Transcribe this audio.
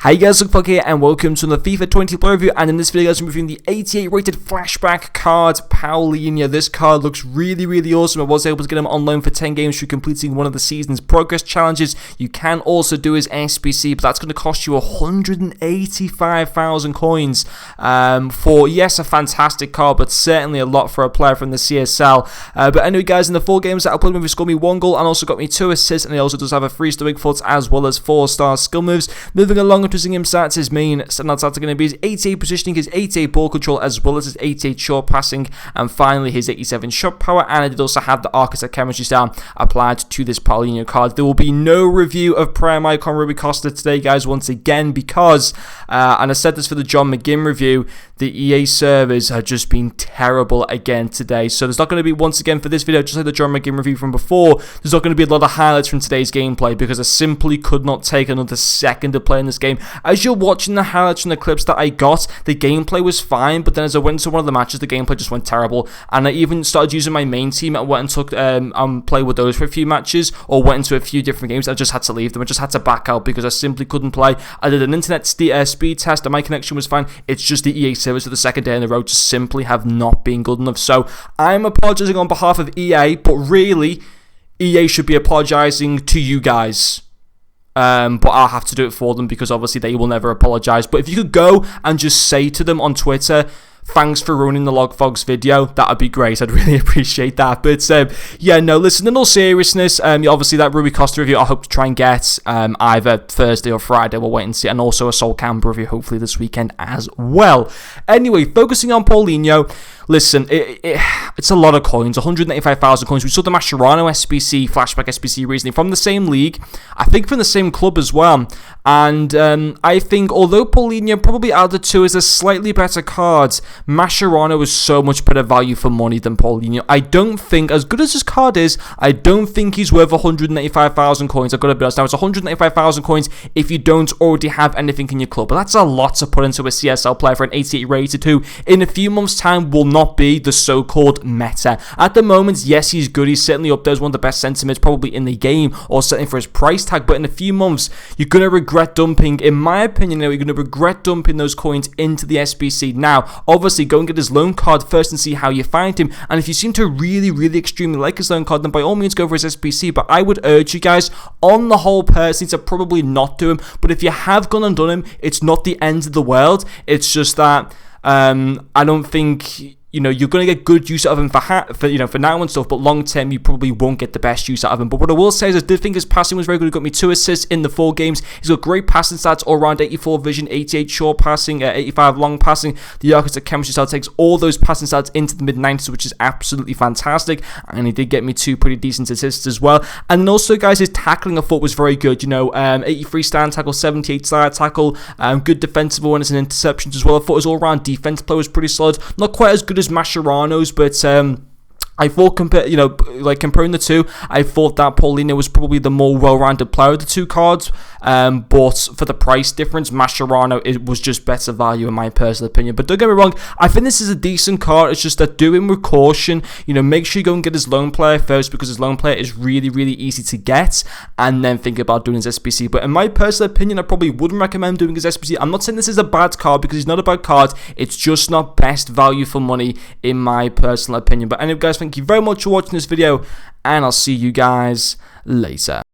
Hi guys, Luke here and welcome to the FIFA 20 player review, and in this video guys I'm reviewing the 88 rated Flashback card, Paulinho. This card looks really awesome. I was able to get him on loan for 10 games through completing one of the season's progress challenges. You can also do his SBC, but that's going to cost you 185,000 coins for, yes, a fantastic card, but certainly a lot for a player from the CSL. But anyway guys, in the 4 games that I played with, he scored me 1 goal and also got me 2 assists, and he also does have a 3 stoic foot as well as 4-star skill moves. Moving along to him stats, his main stats are going to be his 88 positioning, his 88 ball control, as well as his 88 short passing, and finally his 87 shot power. And I did also have the architect chemistry style applied to this Paulinho card. There will be no review of Prime Icon Rui Costa today guys, once again, because and I said this for the John McGinn review, the EA servers have just been terrible again today. So there's not going to be, once again for this video, just like the John McGinn review from before, there's not going to be a lot of highlights from today's gameplay because I simply could not take another second to play in this game. As you're watching the highlights from the clips that I got, the gameplay was fine, but then as I went into one of the matches, the gameplay just went terrible, and I even started using my main team. I went and took played with those for a few matches, or went into a few different games. I just had to leave them. I just had to back out because I simply couldn't play. I did an internet speed test and my connection was fine. It's just the EA servers for the second day in a row just simply have not been good enough. So I'm apologizing on behalf of EA, but really EA should be apologizing to you guys. But I'll have to do it for them because obviously they will never apologize. But if you could go and just say to them on Twitter, thanks for ruining the Logfogs video, that would be great. I'd really appreciate that. But yeah, no, listen, in all seriousness, obviously that Rui Costa review I hope to try and get either Thursday or Friday. We'll wait and see. And also a Sol Campbell review hopefully this weekend as well. Anyway, focusing on Paulinho, listen, it's a lot of coins, 185,000 coins. We saw the Mascherano SBC, Flashback SBC recently from the same league, I think from the same club as well. And I think although Paulinho probably out of the two is a slightly better card, Mascherano is so much better value for money than Paulinho. I don't think, as good as his card is, I don't think he's worth 185,000 coins. I've got to be honest. Now, it's 185,000 coins if you don't already have anything in your club. But that's a lot to put into a CSL player for an 88 rated who, in a few months' time, will not be the so-called meta. At the moment, yes, he's good. He's certainly up there as one of the best sentiments probably in the game, or certainly for his price tag. But in a few months, you're going to regret dumping, in my opinion, you're going to regret dumping those coins into the SBC. Now, obviously, go and get his loan card first and see how you find him. And if you seem to really extremely like his loan card, then by all means go for his SBC. But I would urge you guys, on the whole, personally, to probably not do him. But if you have gone and done him, it's not the end of the world. It's just that I don't think, you're going to get good use out of him for now and stuff, but long term you probably won't get the best use out of him. But what I will say is I did think his passing was very good. He got me 2 assists in the 4 games. He's got great passing stats all around, 84 vision, 88 short passing, 85 long passing. The architect chemistry style takes all those passing stats into the mid-90s, which is absolutely fantastic. And he did get me 2 pretty decent assists as well. And also, guys, his tackling I thought was very good. 83 stand tackle, 78 side tackle, good defensive awareness and interceptions as well. I thought his all-round defense play was pretty solid. Not quite as good as Mascherano's, but I thought, comparing the two, I thought that Paulinho was probably the more well-rounded player of the 2 cards. But for the price difference, Mascherano, it was just better value in my personal opinion. But don't get me wrong, I think this is a decent card. It's just that do him with caution. Make sure you go and get his loan player first, because his loan player is really easy to get, and then think about doing his SBC. But in my personal opinion, I probably wouldn't recommend doing his SBC. I'm not saying this is a bad card, because he's not a bad card. It's just not best value for money in my personal opinion. But anyway guys, thank you very much for watching this video, and I'll see you guys later.